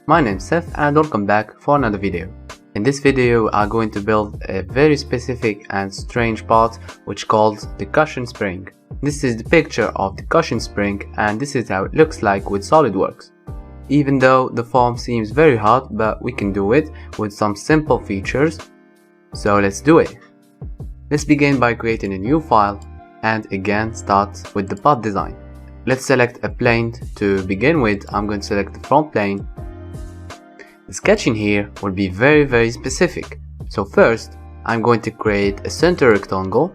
My name is Seth and welcome back for another video. In this video we are going to build a very specific and strange part which called the cushion spring. This is the picture of the cushion spring and this is how it looks like with SolidWorks. Even though the form seems very hard, but we can do it with some simple features. So let's do it. Let's begin by creating a new file and again start with the part design. Let's select a plane to begin with. I'm going to select the front plane. The sketching here will be very specific. So first I'm going to create a center rectangle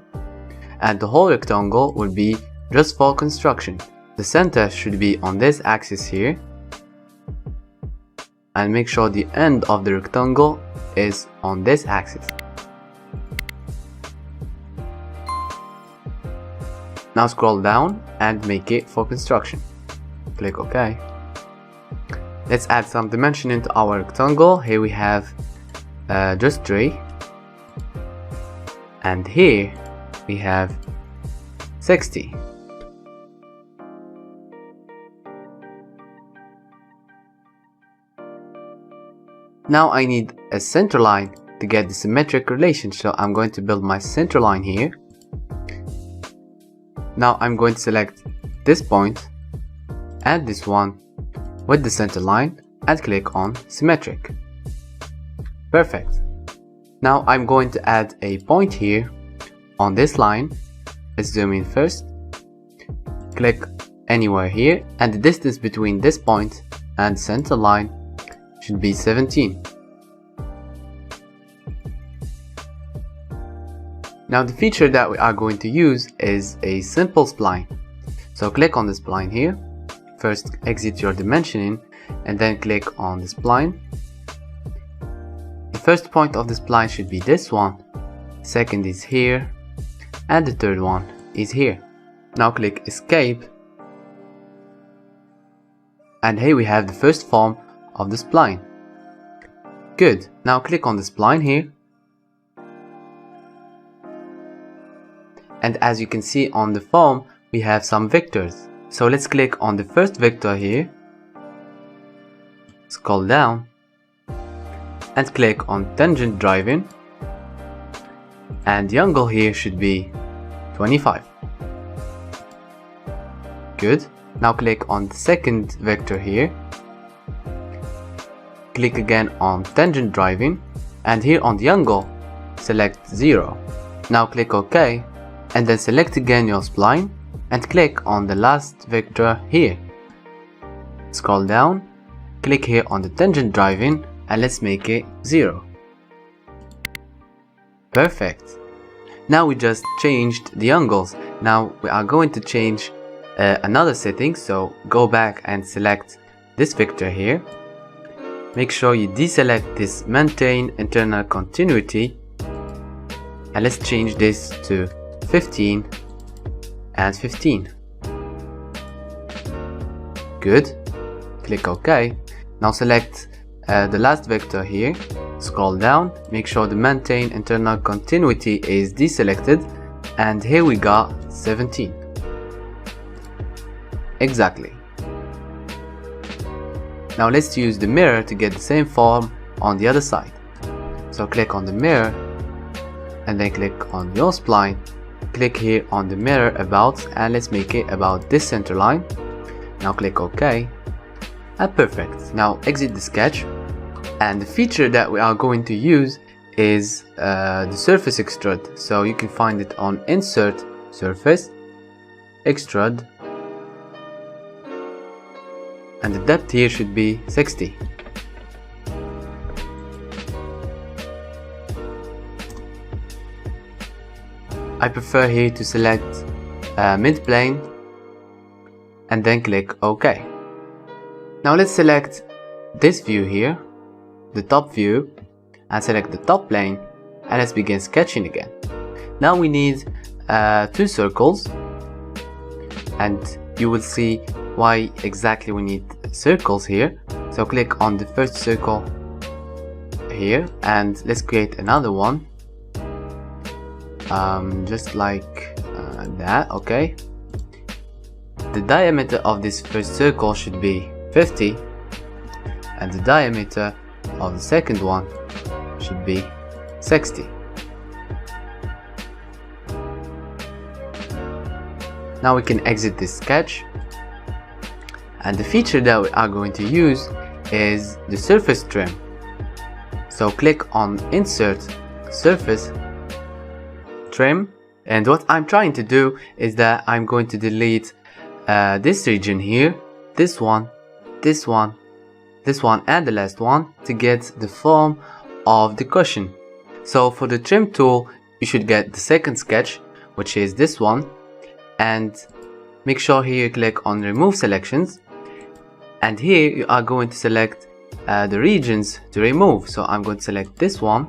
and the whole rectangle will be just for construction. The center should be on this axis here and make sure the end of the rectangle is on this axis. Now scroll down and make it for construction. Click OK. Let's add some dimension into our rectangle. Here we have just 3 and here we have 60. Now I need a center line to get the symmetric relation, so I'm going to build my center line here. Now I'm going to select this point and this one with the center line and click on symmetric. Perfect. Now I'm going to add a point here on this line. Let's zoom in first. Click anywhere here and the distance between this point and center line should be 17. Now the feature that we are going to use is a simple spline. So click on the spline here. First exit your dimensioning and then click on the spline. The first point of the spline should be this one, second is here, and the third one is here. Now click escape and here we have the first form of the spline. Good. Now click on the spline here. And as you can see on the form, we have some vectors. So let's click on the first vector here. Scroll down and click on tangent driving. And the angle here should be 25. Good. Now click on the second vector here. Click again on tangent driving and here on the angle select 0. Now click OK and then select again your spline and click on the last vector here. Scroll down, click here on the tangent driving and let's make it 0. Perfect. Now we just changed the angles. Now we are going to change another setting, so go back and select this vector here. Make sure you deselect this maintain internal continuity and let's change this to 15 and 15. Good. Click OK. Now select the last vector here. Scroll down. Make sure the maintain internal continuity is deselected and here we got 17. Exactly. Now let's use the mirror to get the same form on the other side. So click on the mirror and then click on your spline. Click here on the mirror about and let's make it about this center line. Now click OK and perfect. Now exit the sketch and the feature that we are going to use is the surface extrude. So you can find it on insert surface extrude and the depth here should be 60. I prefer here to select mid plane and then click OK. Now let's select this view here, the top view, and select the top plane and let's begin sketching again. Now we need 2 circles and you will see why exactly we need circles here. So click on the first circle here and let's create another one just like that. Okay, the diameter of this first circle should be 50 and the diameter of the second one should be 60. Now we can exit this sketch, and the feature that we are going to use is the surface trim. So click on Insert Surface Trim, and what I'm trying to do is that I'm going to delete this region here, this one, this one, this one, and the last one to get the form of the cushion. So for the trim tool, you should get the second sketch, which is this one, and make sure here you click on Remove Selections, and here you are going to select the regions to remove. So I'm going to select this one,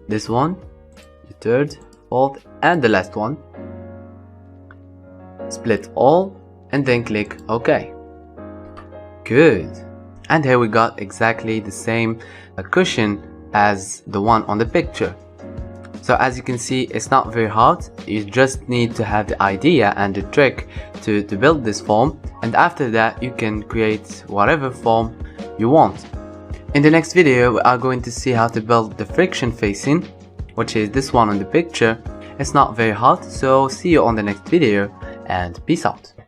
the third, fourth, and the last one, split all, and then click OK. Good. And here we got exactly the same cushion as the one on the picture. So as you can see, it's not very hard. You just need to have the idea and the trick to build this form, and after that you can create whatever form you want. In the next video we are going to see how to build the friction facing, which is this one on the picture. It's not very hard, so see you on the next video, and peace out.